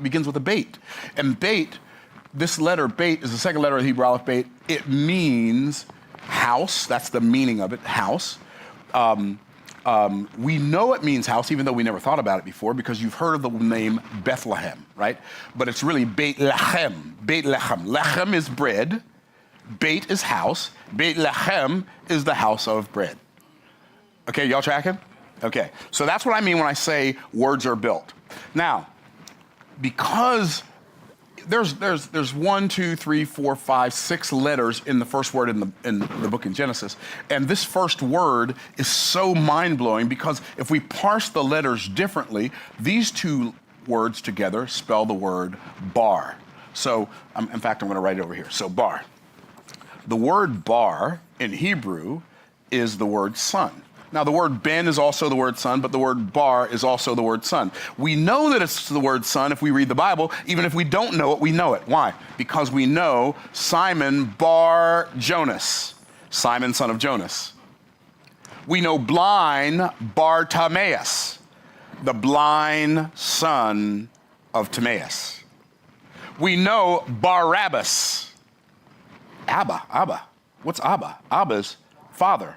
begins with a bait. And bait, this letter, bait, is the second letter of the Hebrew alphabet. It means house. That's the meaning of it, house. We know it means house, even though we never thought about it before, because you've heard of the name Bethlehem, right? But it's really Beit Lechem. Beit Lechem. Lechem is bread. Beit is house. Beit Lechem is the house of bread. Okay, y'all tracking? Okay, so that's what I mean when I say words are built. Now, because there's 1, 2, 3, 4, 5, 6 letters in the first word in the book in Genesis, and this first word is so mind-blowing because if we parse the letters differently, these two words together spell the word bar. So, in fact, I'm going to write it over here. So, bar. The word bar in Hebrew is the word son. Now, the word ben is also the word son, but the word bar is also the word son. We know that it's the word son if we read the Bible. Even if we don't know it, we know it. Why? Because we know Simon bar Jonas, Simon son of Jonas. We know blind Bartimaeus, the blind son of Timaeus. We know Barabbas, Abba. What's Abba? Abba's father.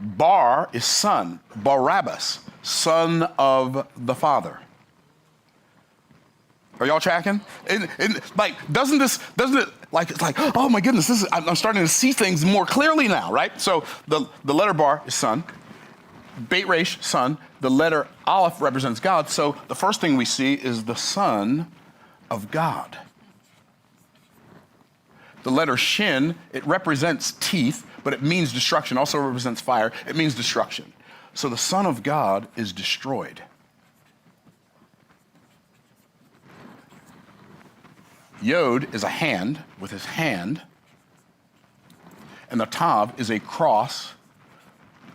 Bar is son. Barabbas, son of the father. Are y'all tracking? Like, doesn't it, it's like, oh my goodness, I'm starting to see things more clearly now, right? So the letter bar is son. Beit Resh, son. The letter Aleph represents God. So the first thing we see is the Son of God. The letter Shin, it represents teeth, but it means destruction. Also represents fire. It means destruction. So the Son of God is destroyed. Yod is a hand with his hand, and the Tav is a cross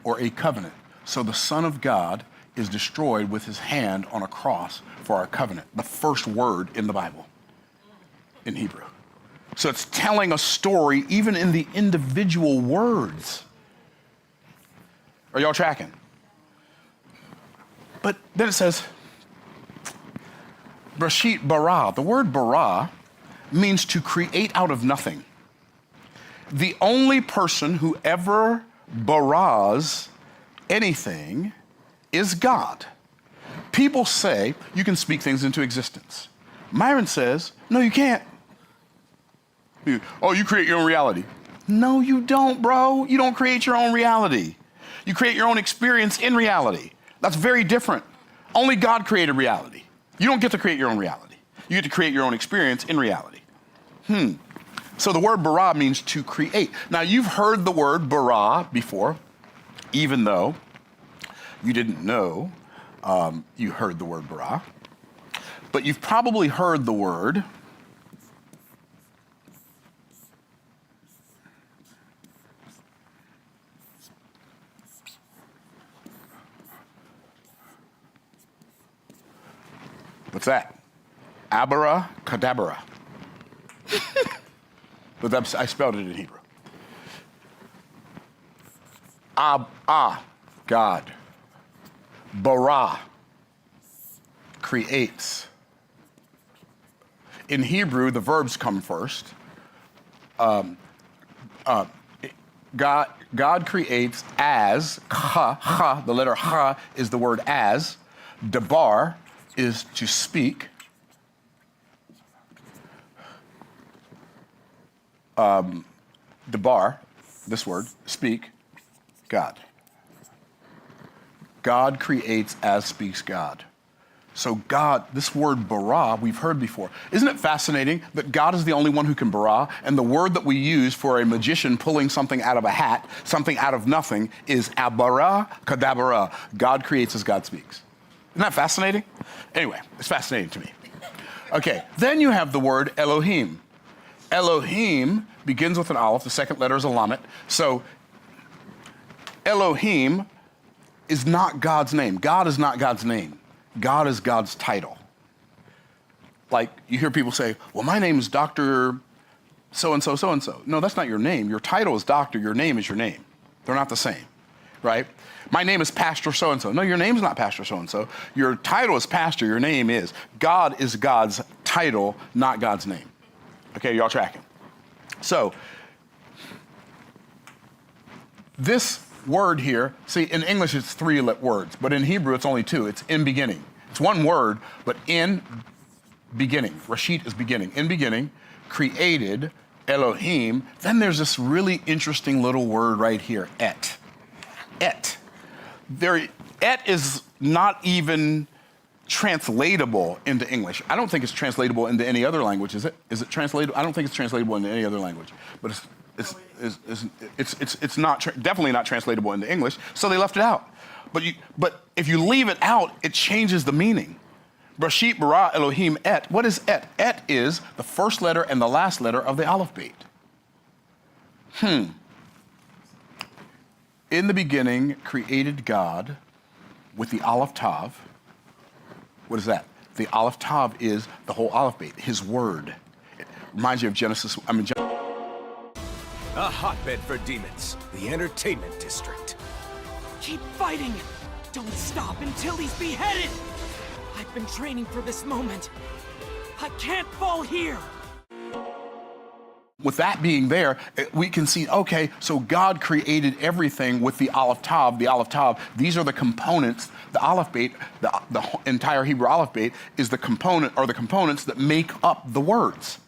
or a covenant. So the Son of God is destroyed with his hand on a cross for our covenant, the first word in the Bible, in Hebrew. So it's telling a story even in the individual words. Are y'all tracking? But then it says, Breshit bara. The word bara means to create out of nothing. The only person who ever baras anything is God. People say you can speak things into existence. Myron says, no, you can't. Oh, you create your own reality. No, you don't, bro. You don't create your own reality. You create your own experience in reality. That's very different. Only God created reality. You don't get to create your own reality. You get to create your own experience in reality. So the word bara means to create. Now, you've heard the word bara before, even though you didn't know you heard the word bara. But you've probably heard the word what's that? Abara kadabra. But I spelled it in Hebrew. God. Bara, creates. In Hebrew, the verbs come first. God creates as, the letter ha is the word as. Dabar is to speak. Dabar, this word, speak, God. God creates as speaks God. So God, this word bara, we've heard before. Isn't it fascinating that God is the only one who can bara, and the word that we use for a magician pulling something out of a hat, something out of nothing, is abara kadabara. God creates as God speaks. Isn't that fascinating? Anyway, it's fascinating to me. Okay, then you have the word Elohim. Elohim begins with an aleph, the second letter is a lamet. So Elohim is not God's name. God is not God's name. God is God's title. Like you hear people say, well, my name is Dr. So-and-so, so-and-so. No, that's not your name. Your title is doctor. Your name is your name. They're not the same. right? My name is Pastor so-and-so. No, your name's not Pastor so-and-so. Your title is pastor, your name is. God is God's title, not God's name. Okay, y'all tracking? So, this word here, see, in English it's 3 words, but in Hebrew it's only 2. It's in beginning. It's one word, but in beginning. Rashit is beginning. In beginning, created, Elohim. Then there's this really interesting little word right here, et. Et. Et is not even translatable into English. I don't think it's translatable into any other language, is it? Is it translatable? I don't think it's translatable into any other language, but it's not definitely not translatable into English, so they left it out. But if you leave it out, it changes the meaning. Brashit bara Elohim et. What is et? Et is the first letter and the last letter of the Aleph Beit. In the beginning, created God with the Aleph Tav. What is that? The Aleph Tav is the whole Aleph Beit, his word. It reminds you of Genesis. A hotbed for demons, the entertainment district. Keep fighting! Don't stop until he's beheaded! I've been training for this moment. I can't fall here! With that being there, we can see, okay, so God created everything with the Aleph Tav. The Aleph Tav, these are the components. The Aleph Beit, the entire Hebrew Aleph Beit is the component, or the components that make up the words.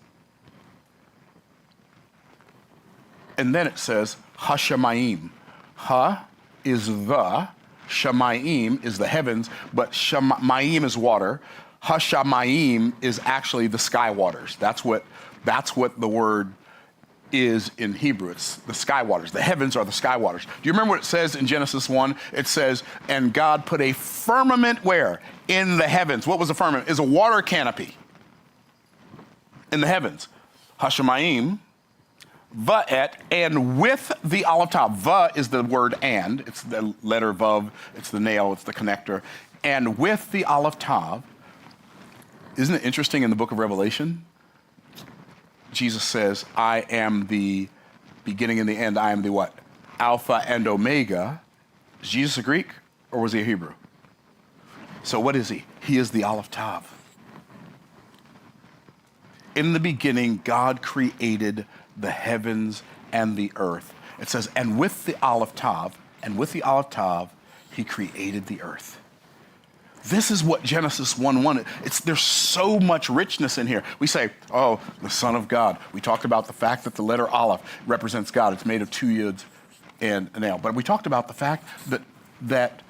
And then it says, Hashemayim. Ha is the, Shamayim is the heavens, but Shamayim is water. Hashemayim is actually the sky waters. That's what the word is in Hebrew. It's the sky waters. The heavens are the sky waters. Do you remember what it says in Genesis 1? It says, and God put a firmament where? In the heavens. What was a firmament? Is a water canopy in the heavens. Hashemayim, va'et, and with the Aleph Tav. Va is the word and. It's the letter vav. It's the nail. It's the connector. And with the Aleph Tav. Isn't it interesting in the book of Revelation? Jesus says, I am the beginning and the end. I am the what? Alpha and Omega. Is Jesus a Greek or was he a Hebrew? So what is he? He is the Aleph Tav. In the beginning, God created the heavens and the earth. It says, and with the Aleph Tav, he created the earth. This is what Genesis 1:1, there's so much richness in here. We say, oh, the Son of God. We talked about the fact that the letter Aleph represents God. It's made of 2 yuds and an L. But we talked about the fact that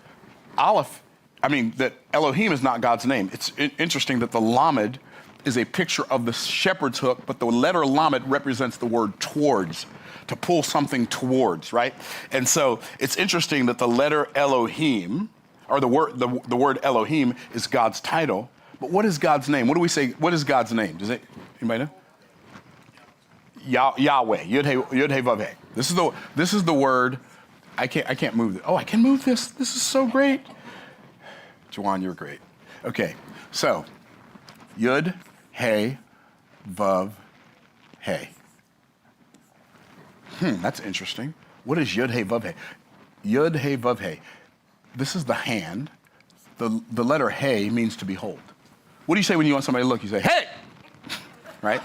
Elohim is not God's name. It's interesting that the Lamed is a picture of the shepherd's hook, but the letter Lamed represents the word towards, to pull something towards, right? And so it's interesting that the letter Elohim, or the word Elohim is God's title, but what is God's name? What do we say? What is God's name? Anybody know? Yahweh, Yud-Heh Vav-Heh. This is the word. I can't move it. Oh, I can move this. This is so great. Juwan, you're great. Okay, so Yud-Heh Vav-Heh. That's interesting. What is Yud-Heh Vav-Heh? Yud-Heh Vav-Heh. This is the hand. The letter hey means to behold. What do you say when you want somebody to look? You say, hey! Right?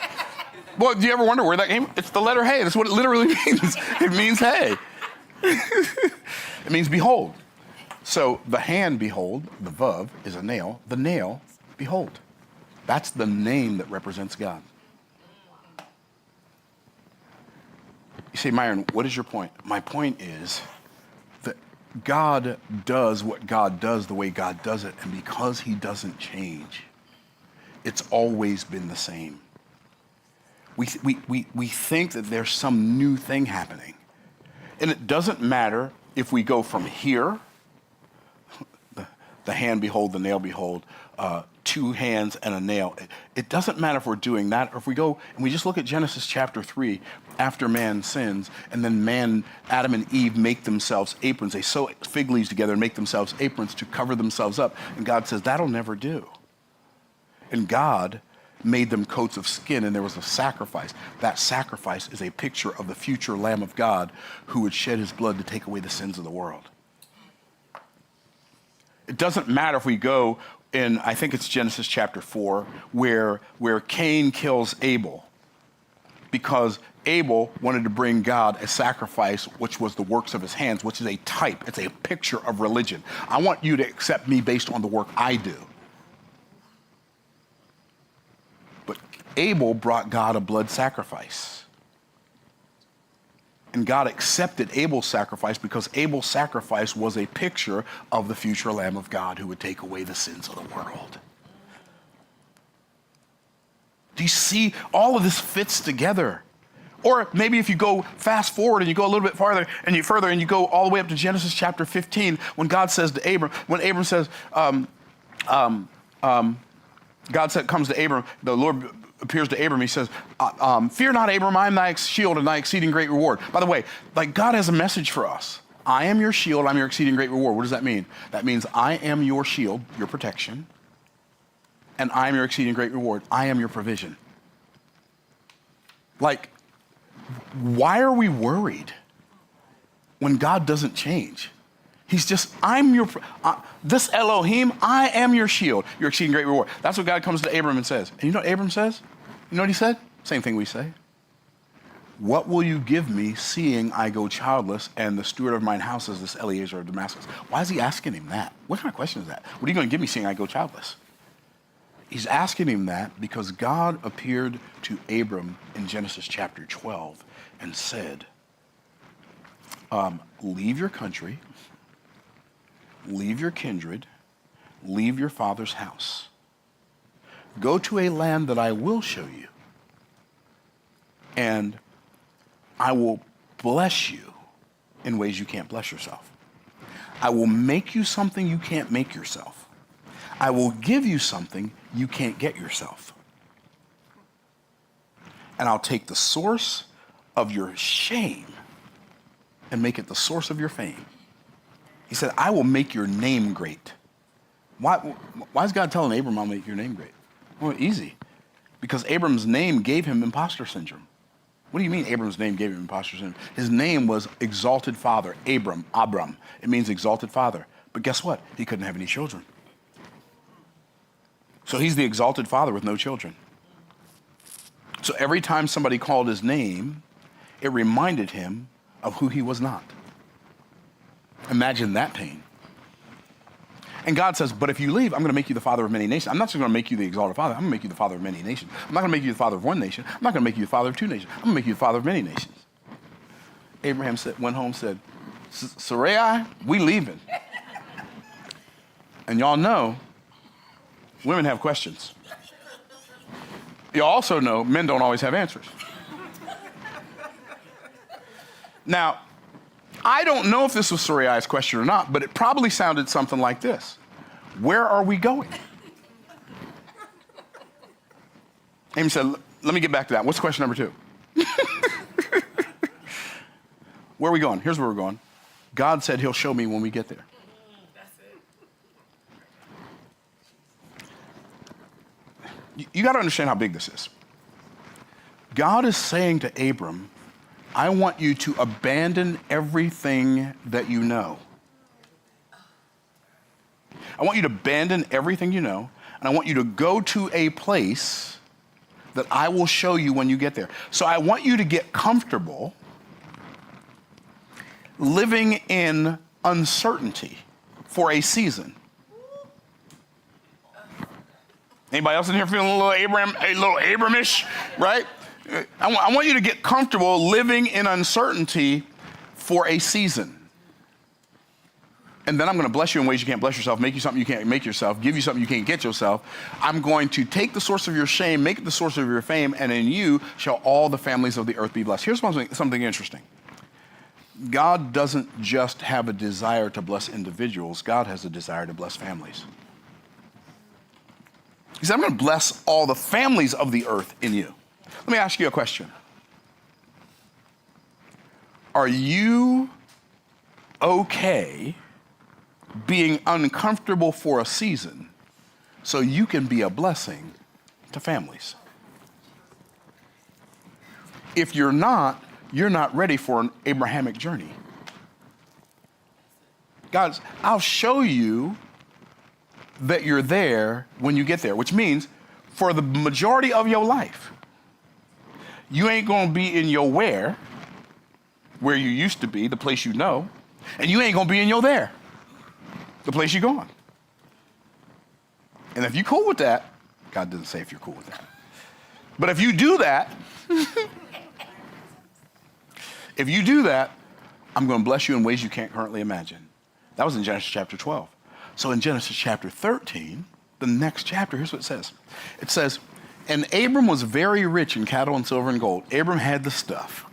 Well, do you ever wonder where that came from? It's the letter hey. That's what it literally means. It means hey. It means behold. So the hand, behold, the vav is a nail. The nail, behold. That's the name that represents God. You say, Myron, what is your point? My point is that God does what God does the way God does it, and because he doesn't change, it's always been the same. We think that there's some new thing happening. And it doesn't matter if we go from here, the hand behold, the nail behold, 2 hands and a nail. It doesn't matter if we're doing that, or if we go and we just look at Genesis chapter 3, after man sins, and then Adam and Eve make themselves aprons. They sew fig leaves together and make themselves aprons to cover themselves up. And God says, that'll never do. And God made them coats of skin, and there was a sacrifice. That sacrifice is a picture of the future Lamb of God who would shed his blood to take away the sins of the world. It doesn't matter if we go in, I think it's Genesis chapter 4, where Cain kills Abel, because Abel wanted to bring God a sacrifice, which was the works of his hands, which is a type, it's a picture of religion. I want you to accept me based on the work I do. But Abel brought God a blood sacrifice. And God accepted Abel's sacrifice because Abel's sacrifice was a picture of the future Lamb of God who would take away the sins of the world. Do you see? All of this fits together. Or maybe if you go fast forward and you go a little bit farther and you go all the way up to Genesis chapter 15, when God says to Abram, when Abram says, God comes to Abram, the Lord appears to Abram, he says, fear not, Abram, I am thy shield and thy exceeding great reward. By the way, like, God has a message for us. I am your shield, I'm your exceeding great reward. What does that mean? That means I am your shield, your protection, and I am your exceeding great reward. I am your provision. Like, why are we worried when God doesn't change? He's just, I'm your, this Elohim, I am your shield, your exceeding great reward. That's what God comes to Abram and says. And you know what Abram says? You know what he said? Same thing we say. What will you give me, seeing I go childless, and the steward of mine house is this Eliezer of Damascus? Why is he asking him that? What kind of question is that? What are you going to give me, seeing I go childless? He's asking him that because God appeared to Abram in Genesis chapter 12 and said, leave your country, leave your kindred, leave your father's house. Go to a land that I will show you, and I will bless you in ways you can't bless yourself. I will make you something you can't make yourself. I will give you something you can't get yourself. And I'll take the source of your shame and make it the source of your fame. He said, I will make your name great. Why is God telling Abram, I'll make your name great? Well, easy. Because Abram's name gave him imposter syndrome. What do you mean Abram's name gave him imposter syndrome? His name was Exalted Father, Abram. It means Exalted Father. But guess what? He couldn't have any children. So he's the Exalted Father with no children. So every time somebody called his name, it reminded him of who he was not. Imagine that pain. And God says, but if you leave, I'm going to make you the father of many nations. I'm not just going to make you the exalted father. I'm going to make you the father of many nations. I'm not going to make you the father of one nation. I'm not going to make you the father of two nations. I'm going to make you the father of many nations. Abraham went home and said, Sarai, we leaving. And y'all know, women have questions. You also know men don't always have answers. Now, I don't know if this was Sarai's question or not, but it probably sounded something like this. Where are we going? Amy said, let me get back to that. What's question number 2? Where are we going? Here's where we're going. God said he'll show me when we get there. That's it. You got to understand how big this is. God is saying to Abram, I want you to abandon everything that you know. I want you to abandon everything you know, and I want you to go to a place that I will show you when you get there. So I want you to get comfortable living in uncertainty for a season. Anybody else in here feeling a little Abramish, right? I want you to get comfortable living in uncertainty for a season. And then I'm going to bless you in ways you can't bless yourself, make you something you can't make yourself, give you something you can't get yourself. I'm going to take the source of your shame, make it the source of your fame, and in you shall all the families of the earth be blessed. Here's something interesting. God doesn't just have a desire to bless individuals. God has a desire to bless families. He said, I'm going to bless all the families of the earth in you. Let me ask you a question. Are you okay being uncomfortable for a season so you can be a blessing to families? If you're not ready for an Abrahamic journey. Guys, I'll show you that you're there when you get there, which means for the majority of your life, you ain't gonna be in your where you used to be, the place you know, and you ain't gonna be in your there, the place you're going. And if you're cool with that, God doesn't say if you're cool with that, but if you do that, I'm gonna bless you in ways you can't currently imagine. That was in Genesis chapter 12. So in Genesis chapter 13, the next chapter, here's what it says. It says, and Abram was very rich in cattle and silver and gold. Abram had the stuff.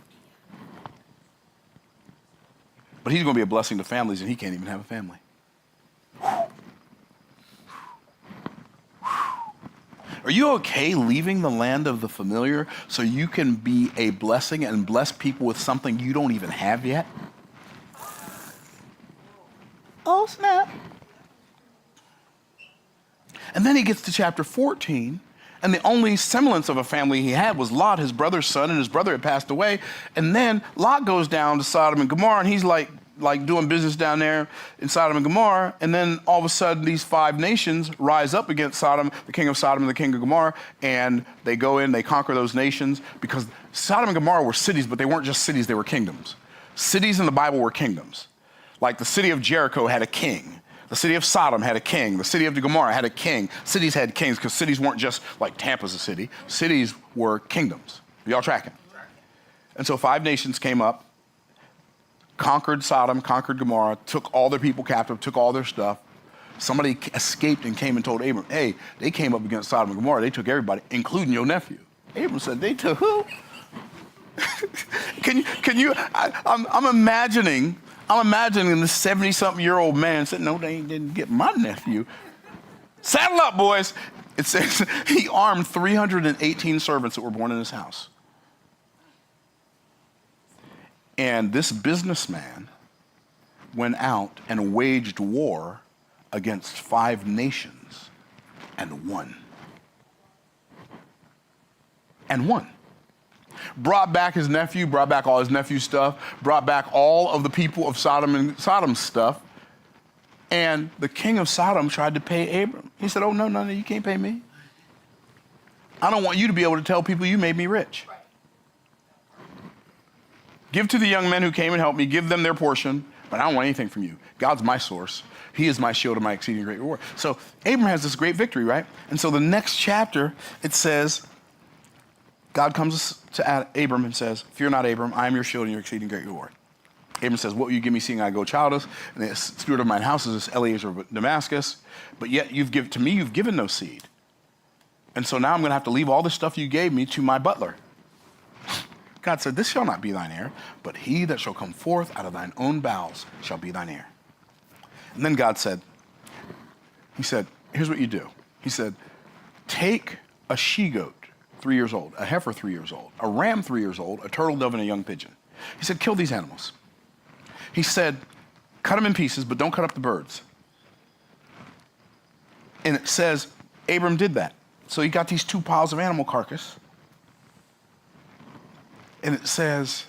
But he's going to be a blessing to families, and he can't even have a family. Are you okay leaving the land of the familiar so you can be a blessing and bless people with something you don't even have yet? Oh, snap. And then he gets to chapter 14, and the only semblance of a family he had was Lot, his brother's son, and his brother had passed away. And then Lot goes down to Sodom and Gomorrah, and he's like doing business down there in Sodom and Gomorrah. And then all of a sudden, these 5 nations rise up against Sodom, the king of Sodom and the king of Gomorrah, and they go in, they conquer those nations, because Sodom and Gomorrah were cities, but they weren't just cities, they were kingdoms. Cities in the Bible were kingdoms. Like the city of Jericho had a king. The city of Sodom had a king. The city of Gomorrah had a king. Cities had kings, because cities weren't just like Tampa's a city. Cities were kingdoms. Are y'all tracking? And so 5 nations came up, conquered Sodom, conquered Gomorrah, took all their people captive, took all their stuff. Somebody escaped and came and told Abram, hey, they came up against Sodom and Gomorrah. They took everybody, including your nephew. Abram said, they took who? Can you, I'm imagining this 70-something-year-old man said, no, they didn't get my nephew. Saddle up, boys. It says he armed 318 servants that were born in his house. And this businessman went out and waged war against 5 nations and won. And won. Brought back his nephew, brought back all his nephew's stuff, brought back all of the people of Sodom and Sodom's stuff. And the king of Sodom tried to pay Abram. He said, oh, no, you can't pay me. I don't want you to be able to tell people you made me rich. Give to the young men who came and helped me, give them their portion, but I don't want anything from you. God's my source. He is my shield and my exceeding great reward. So Abram has this great victory, right? And so the next chapter, it says, God comes to Abram and says, fear not, Abram, I am your shield and your exceeding great reward. Abram says, what will you give me seeing I go childless? And the steward of mine house is this Eliezer of Damascus. But yet you've given no seed. And so now I'm going to have to leave all the stuff you gave me to my butler. God said, this shall not be thine heir, but he that shall come forth out of thine own bowels shall be thine heir. And then God said, he said, here's what you do. He said, take a she-goat 3 years old, a heifer 3 years old, a ram 3 years old, a turtle dove, and a young pigeon. He said, kill these animals. He said, cut them in pieces, but don't cut up the birds. And it says, Abram did that. So he got these 2 piles of animal carcass. And it says,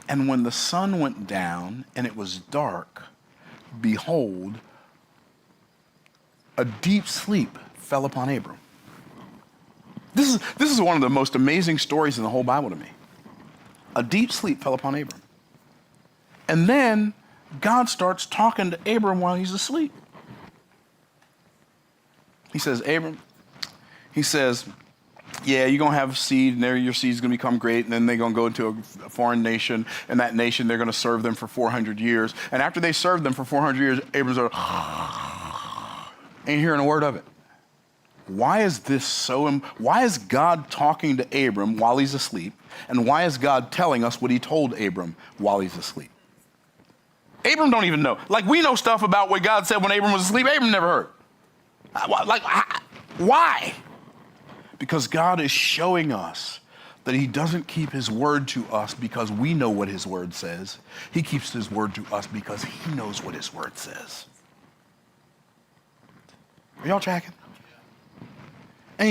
and when the sun went down and it was dark, behold, a deep sleep fell upon Abram. This is one of the most amazing stories in the whole Bible to me. A deep sleep fell upon Abram. And then God starts talking to Abram while he's asleep. He says, Abram, he says, yeah, you're going to have seed, and your seed's going to become great, and then they're going to go into a foreign nation, and that nation, they're going to serve them for 400 years. And after they serve them for 400 years, Abram's like, ain't hearing a word of it. Why is this why is God talking to Abram while he's asleep? And why is God telling us what he told Abram while he's asleep? Abram don't even know. Like, we know stuff about what God said when Abram was asleep. Abram never heard. Like, why? Because God is showing us that he doesn't keep his word to us because we know what his word says. He keeps his word to us because he knows what his word says. Are y'all tracking? And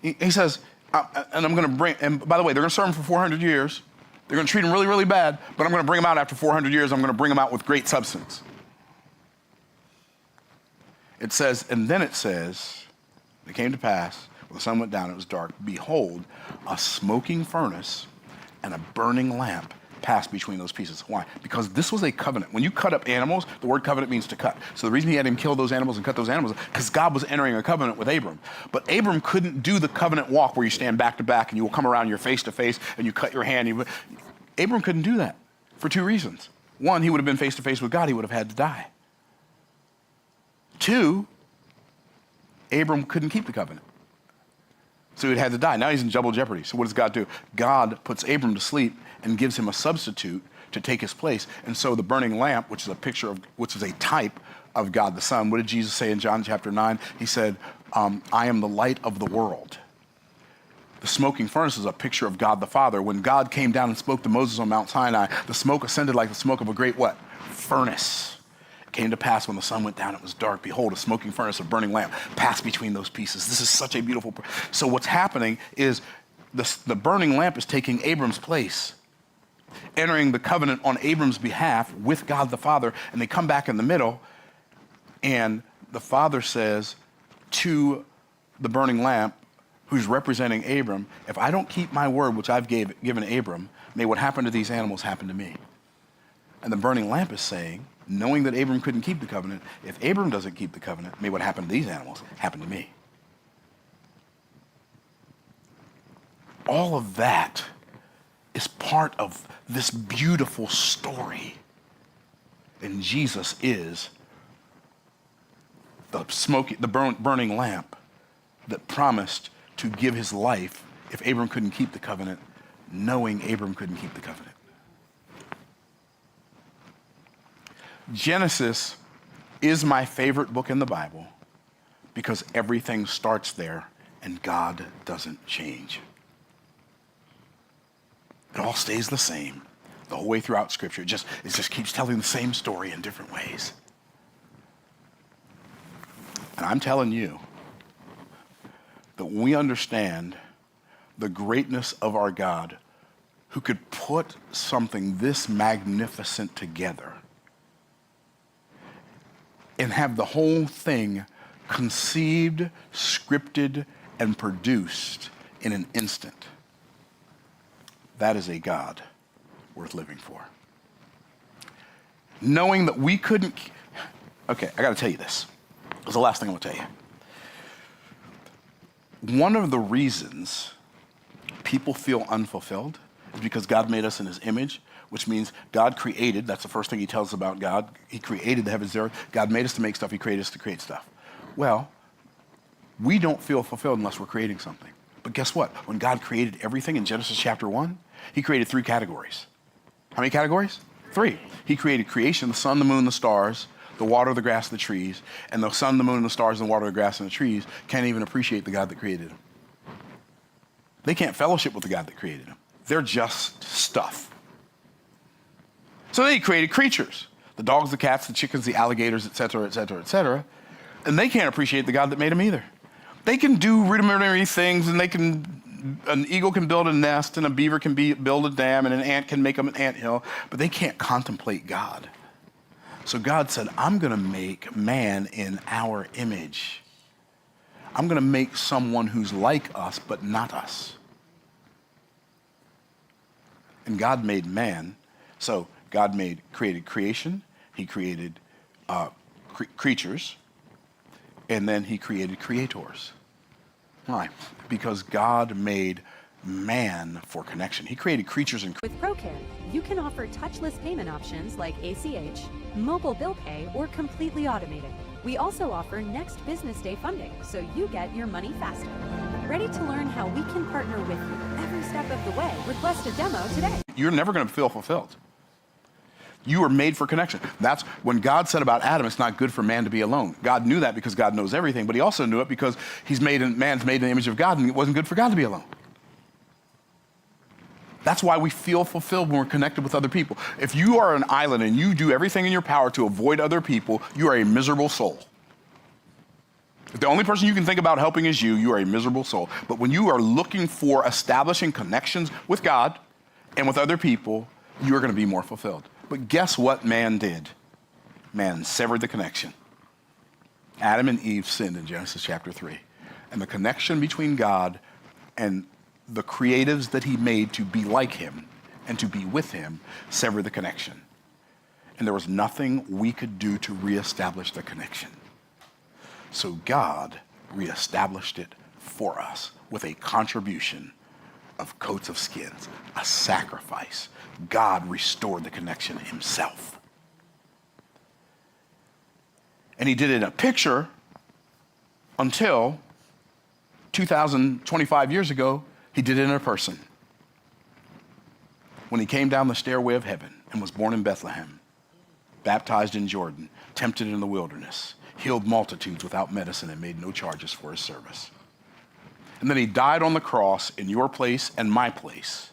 he says, and I'm going to bring, and by the way, they're going to serve him for 400 years. They're going to treat him really, really bad, but I'm going to bring him out after 400 years. I'm going to bring him out with great substance. It says, and then it says, it came to pass, when the sun went down, it was dark. Behold, a smoking furnace and a burning lamp passed between those pieces. Why? Because this was a covenant. When you cut up animals, the word covenant means to cut. So the reason he had him kill those animals and cut those animals, because God was entering a covenant with Abram. But Abram couldn't do the covenant walk where you stand back to back and you will come around, you're face to face, and you cut your hand. Abram couldn't do that for two reasons. One, he would have been face to face with God. He would have had to die. Two, Abram couldn't keep the covenant. So he had to die. Now he's in double jeopardy. So what does God do? God puts Abram to sleep and gives him a substitute to take his place. And so the burning lamp, which is a picture of, which is a type of God the Son. What did Jesus say in John chapter 9? He said, I am the light of the world. The smoking furnace is a picture of God the Father. When God came down and spoke to Moses on Mount Sinai, the smoke ascended like the smoke of a great what? Furnace. It came to pass when the sun went down, it was dark. Behold, a smoking furnace, a burning lamp passed between those pieces. This is such a beautiful. So what's happening is the burning lamp is taking Abram's place, entering the covenant on Abram's behalf with God the Father, and they come back in the middle, and the Father says to the burning lamp, who's representing Abram, if I don't keep my word, which I've given Abram, may what happened to these animals happen to me. And the burning lamp is saying, knowing that Abram couldn't keep the covenant, if Abram doesn't keep the covenant, may what happened to these animals happen to me. All of that is part of this beautiful story. And Jesus is the burning lamp that promised to give his life if Abram couldn't keep the covenant, knowing Abram couldn't keep the covenant. Genesis is my favorite book in the Bible because everything starts there and God doesn't change. It all stays the same the whole way throughout Scripture. It just keeps telling the same story in different ways. And I'm telling you that when we understand the greatness of our God, who could put something this magnificent together and have the whole thing conceived, scripted, and produced in an instant, that is a God worth living for. Knowing that we couldn't, okay, I gotta tell you this. This is the last thing I'm gonna tell you. One of the reasons people feel unfulfilled is because God made us in his image, which means God created, that's the first thing he tells us about God. He created the heavens and the earth. God made us to make stuff. He created us to create stuff. Well, we don't feel fulfilled unless we're creating something. But guess what? When God created everything in Genesis chapter 1, he created 3 categories. How many categories? 3. He created creation, the sun, the moon, the stars, the water, the grass, the trees. And the sun, the moon, the stars, and the water, the grass, and the trees can't even appreciate the God that created them. They can't fellowship with the God that created them. They're just stuff. So they created creatures, the dogs, the cats, the chickens, the alligators, et cetera, et cetera, et cetera. And they can't appreciate the God that made them either. They can do rudimentary things, and an eagle can build a nest, and a beaver can build a dam, and an ant can make an anthill, but they can't contemplate God. So God said, I'm gonna make man in our image. I'm gonna make someone who's like us, but not us. And God made man. So God created creation, he created creatures, and then he created creators. Why? Because God made man for connection. He created creatures and With ProCare, you can offer touchless payment options like ACH, mobile bill pay, or completely automated. We also offer next business day funding, so you get your money faster. Ready to learn how we can partner with you every step of the way? Request a demo today. You're never going to feel fulfilled. You are made for connection. That's when God said about Adam, it's not good for man to be alone. God knew that because God knows everything, but he also knew it because man's made in the image of God, and it wasn't good for God to be alone. That's why we feel fulfilled when we're connected with other people. If you are an island and you do everything in your power to avoid other people, you are a miserable soul. If the only person you can think about helping is you, you are a miserable soul. But when you are looking for establishing connections with God and with other people, you are going to be more fulfilled. But guess what man did? Man severed the connection. Adam and Eve sinned in Genesis chapter 3. And the connection between God and the creatives that he made to be like him and to be with him severed the connection. And there was nothing we could do to reestablish the connection. So God reestablished it for us with a contribution of coats of skins, a sacrifice. God restored the connection himself. And he did it in a picture until 2025 years ago, he did it in a person. When he came down the stairway of heaven and was born in Bethlehem, baptized in Jordan, tempted in the wilderness, healed multitudes without medicine and made no charges for his service. And then he died on the cross in your place and my place.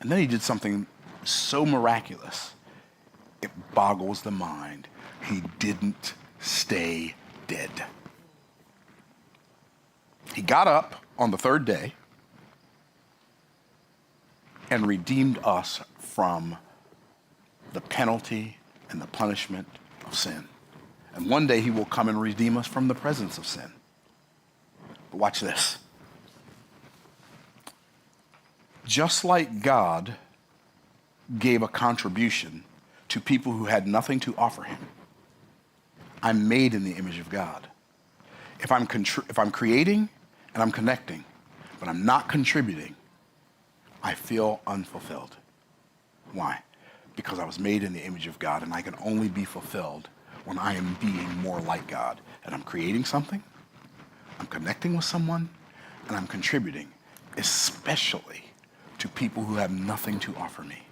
And then he did something so miraculous, it boggles the mind. He didn't stay dead. He got up on the third day and redeemed us from the penalty and the punishment of sin. And one day he will come and redeem us from the presence of sin. But watch this. Just like God gave a contribution to people who had nothing to offer him, I'm made in the image of God. If I'm creating and I'm connecting, but I'm not contributing, I feel unfulfilled. Why? Because I was made in the image of God, and I can only be fulfilled when I am being more like God. And I'm creating something, I'm connecting with someone, and I'm contributing, especially to people who have nothing to offer me.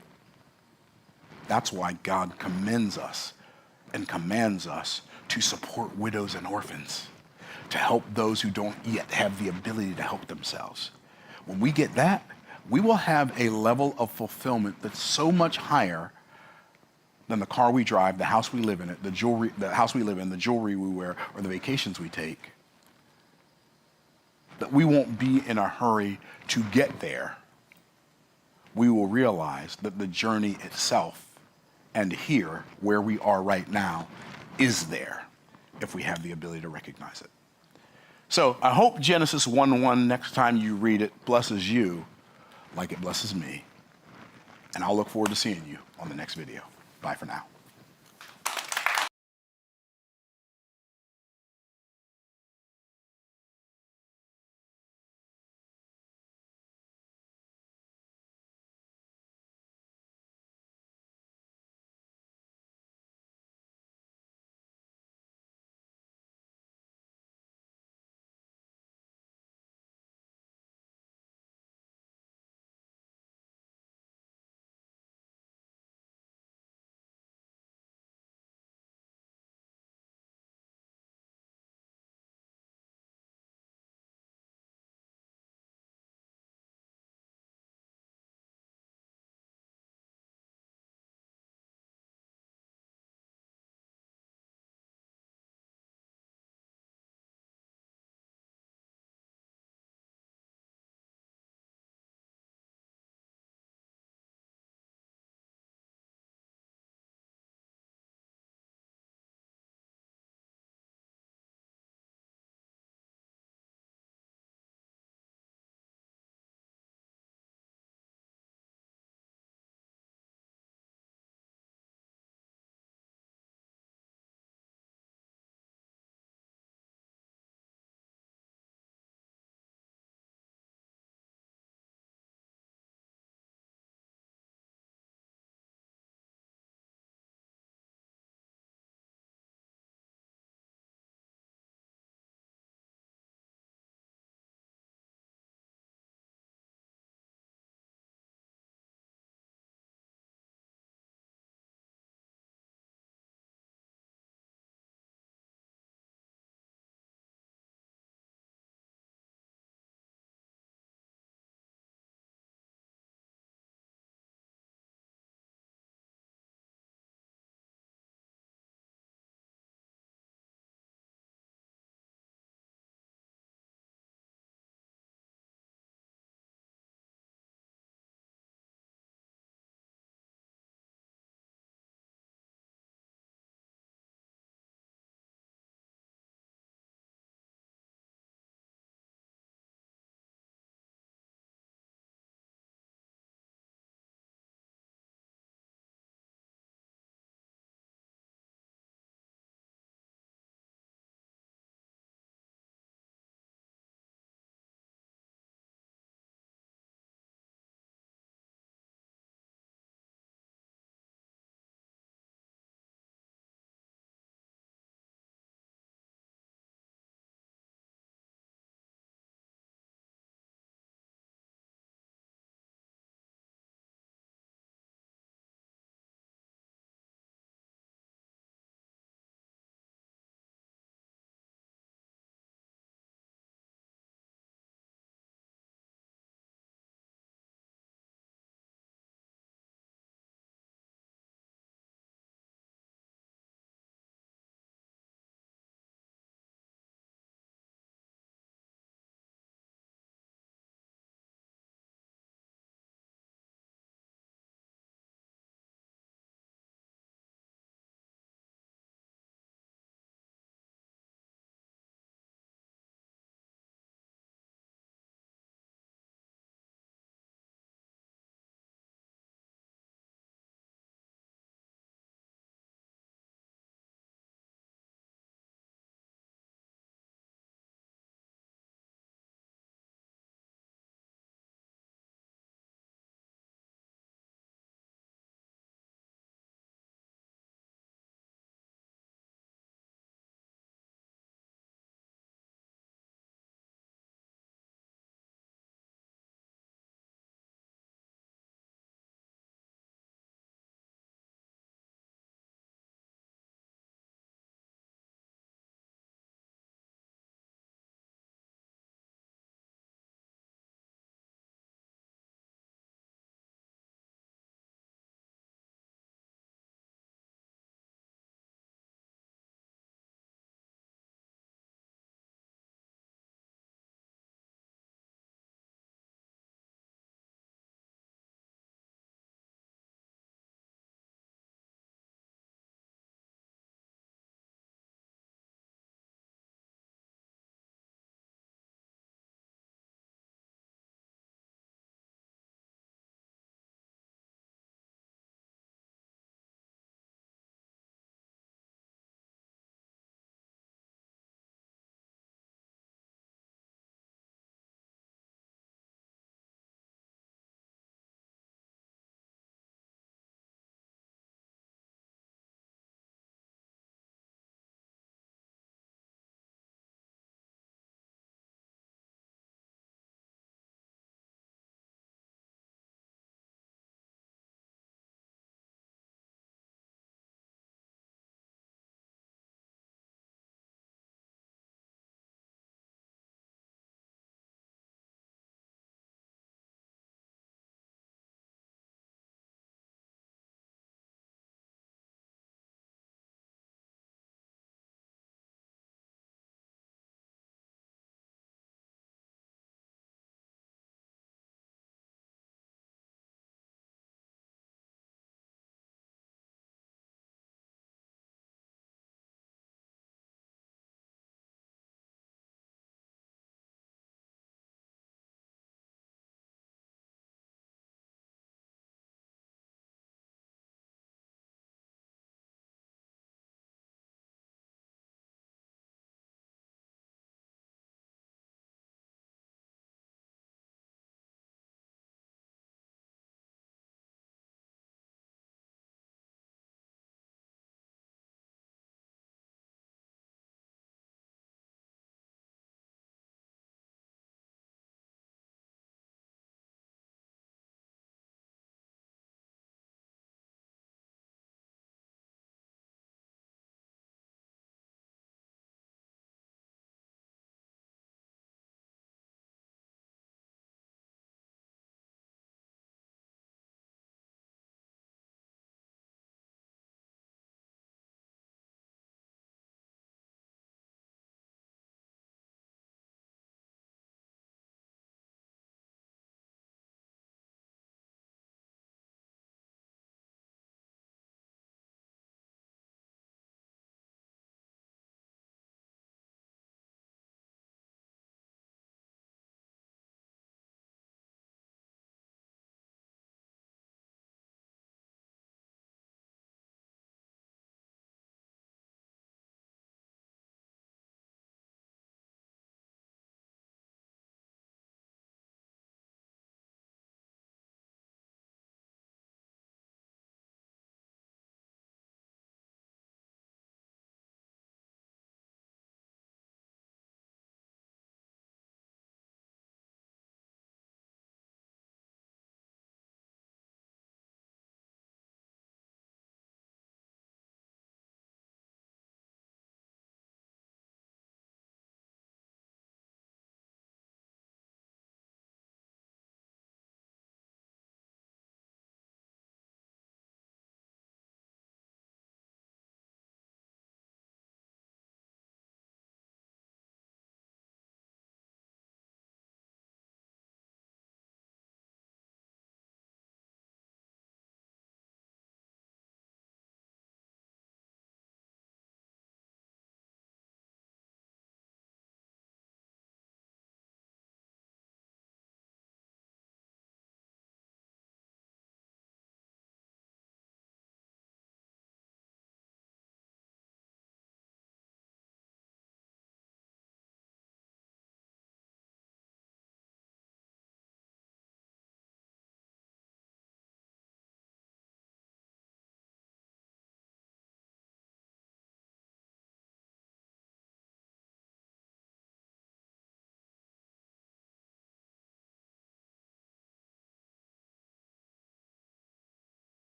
That's why God commends us and commands us to support widows and orphans, to help those who don't yet have the ability to help themselves. When we get that, we will have a level of fulfillment that's so much higher than the car we drive, the house we live in, the house we live in, the jewelry we wear, or the vacations we take, that we won't be in a hurry to get there. We will realize that the journey itself and here, where we are right now, is there if we have the ability to recognize it. So I hope Genesis 1:1, next time you read it, blesses you like it blesses me. And I'll look forward to seeing you on the next video. Bye for now.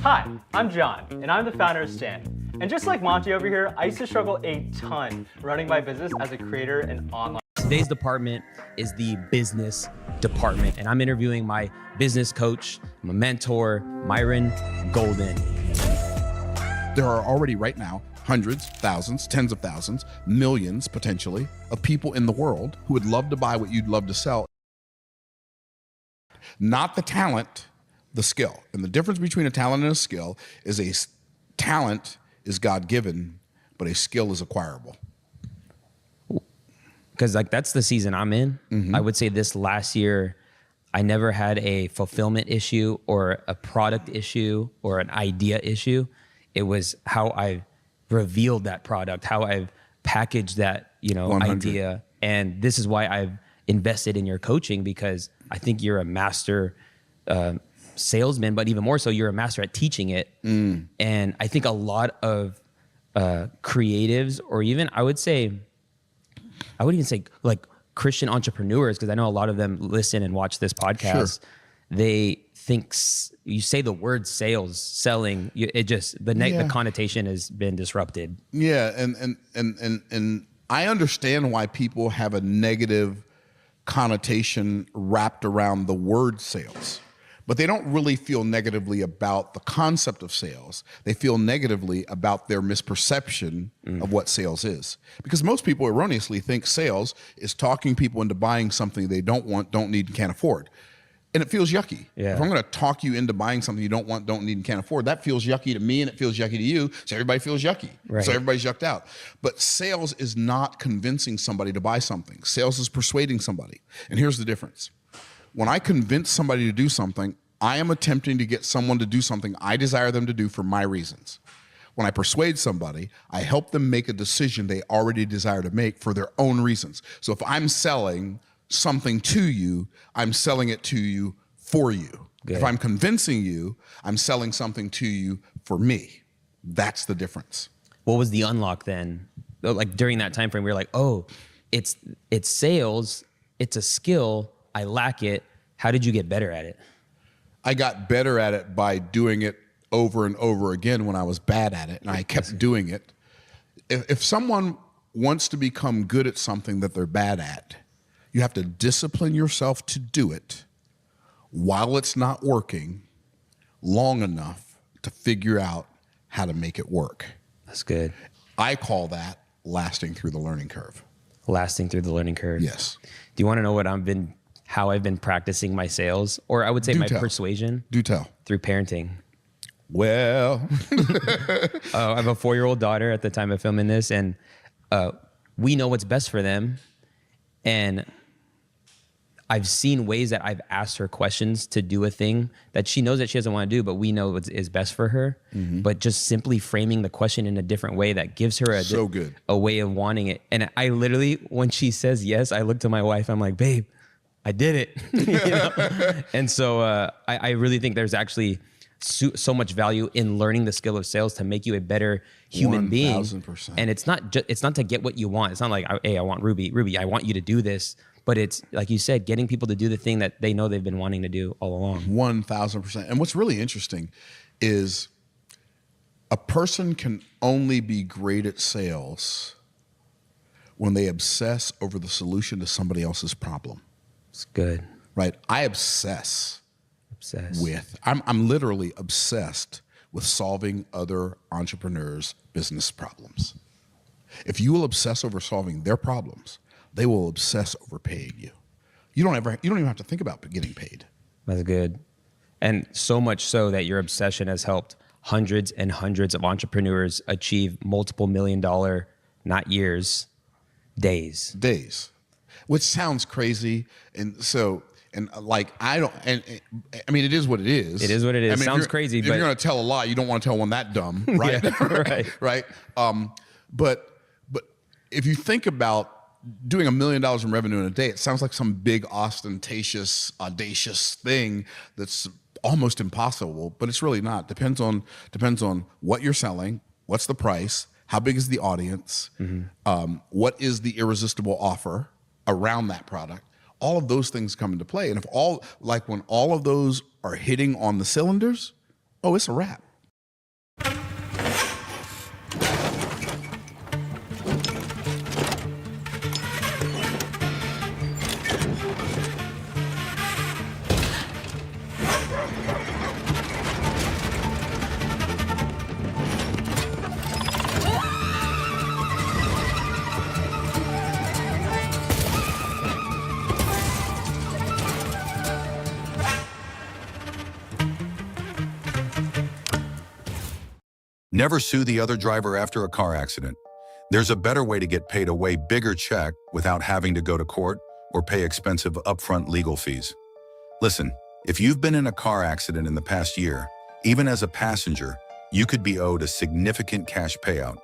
Hi, I'm John, and I'm the founder of Stan. And just like Monty over here, I used to struggle a ton running my business as a creator and online. Today's department is the business department, and I'm interviewing my business coach, my mentor, Myron Golden. There are already right now hundreds, thousands, tens of thousands, millions potentially of people in the world who would love to buy what you'd love to sell. Not the talent, the skill. And the difference between a talent and a skill is talent is God-given, but a skill is acquirable. Because like that's the season I'm in. I would say this last year, I never had a fulfillment issue or a product issue or an idea issue. It was how I revealed that product, how I've packaged that, 100. idea. And this is why I've invested in your coaching, because I think you're a master salesman, but even more so, you're a master at teaching it. And I think a lot of creatives, or even I would even say like Christian entrepreneurs, because I know a lot of them listen and watch this podcast. Sure. They think you say the word sales, selling, the connotation has been disrupted. Yeah, and I understand why people have a negative connotation wrapped around the word sales, but they don't really feel negatively about the concept of sales. They feel negatively about their misperception of what sales is. Because most people erroneously think sales is talking people into buying something they don't want, don't need, and can't afford. And it feels yucky. Yeah. If I'm gonna talk you into buying something you don't want, don't need, and can't afford, that feels yucky to me and it feels yucky to you, so everybody feels yucky. Right. So everybody's yucked out. But sales is not convincing somebody to buy something. Sales is persuading somebody. And here's the difference. When I convince somebody to do something, I am attempting to get someone to do something I desire them to do for my reasons. When I persuade somebody, I help them make a decision they already desire to make for their own reasons. So if I'm selling something to you, I'm selling it to you for you. Good. If I'm convincing you, I'm selling something to you for me. That's the difference. What was the unlock then? Like during that time frame, we were like, oh, it's sales, it's a skill, I lack it. How did you get better at it? I got better at it by doing it over and over again when I was bad at it, and I kept doing it. If someone wants to become good at something that they're bad at, you have to discipline yourself to do it while it's not working long enough to figure out how to make it work. That's good. I call that lasting through the learning curve. Lasting through the learning curve. Yes. Do you want to know how I've been practicing my sales, or I would say my persuasion? Do tell. Through parenting. Well, I have a 4-year-old daughter at the time of filming this, and we know what's best for them. And I've seen ways that I've asked her questions to do a thing that she knows that she doesn't want to do, but we know what is best for her. But just simply framing the question in a different way that gives her a way of wanting it. And I literally, when she says yes, I look to my wife, I'm like, babe, I did it. And so I really think there's actually so much value in learning the skill of sales to make you a better human being. 1000%. And it's not to get what you want. It's not like, hey, I want Ruby, I want you to do this. But it's, like you said, getting people to do the thing that they know they've been wanting to do all along. 1000%. And what's really interesting is a person can only be great at sales when they obsess over the solution to somebody else's problem. It's good. Right? I obsess with, I'm literally obsessed with solving other entrepreneurs' business problems. If you will obsess over solving their problems, they will obsess over paying you. You don't even have to think about getting paid. That's good. And so much so that your obsession has helped hundreds and hundreds of entrepreneurs achieve multiple $1 million, not years, days. Which sounds crazy. I mean, it is what it is. It is what it is. I mean, Sounds crazy, if but you're going to tell a lie, you don't want to tell one that dumb, right? Yeah, right. Right. But if you think about doing $1 million in revenue in a day, it sounds like some big, ostentatious, audacious thing that's almost impossible, but it's really not. Depends on what you're selling, what's the price, how big is the audience, what is the irresistible offer around that product. All of those things come into play. And when all of those are hitting on the cylinders, oh, it's a wrap. Never sue the other driver after a car accident. There's a better way to get paid a way bigger check without having to go to court or pay expensive upfront legal fees. Listen, if you've been in a car accident in the past year, even as a passenger, you could be owed a significant cash payout.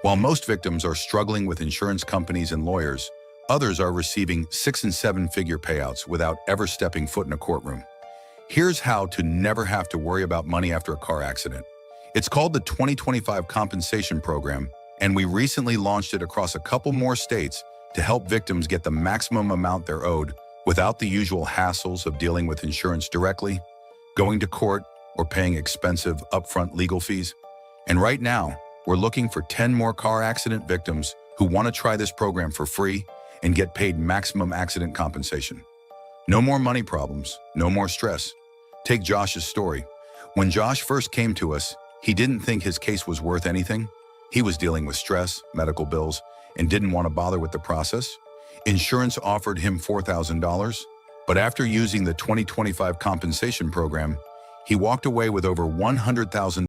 While most victims are struggling with insurance companies and lawyers, others are receiving 6- and 7-figure payouts without ever stepping foot in a courtroom. Here's how to never have to worry about money after a car accident. It's called the 2025 Compensation Program, and we recently launched it across a couple more states to help victims get the maximum amount they're owed without the usual hassles of dealing with insurance directly, going to court, or paying expensive upfront legal fees. And right now, we're looking for 10 more car accident victims who want to try this program for free and get paid maximum accident compensation. No more money problems, no more stress. Take Josh's story. When Josh first came to us, he didn't think his case was worth anything. He was dealing with stress, medical bills, and didn't want to bother with the process. Insurance offered him $4,000, but after using the 2025 compensation program, he walked away with over $100,000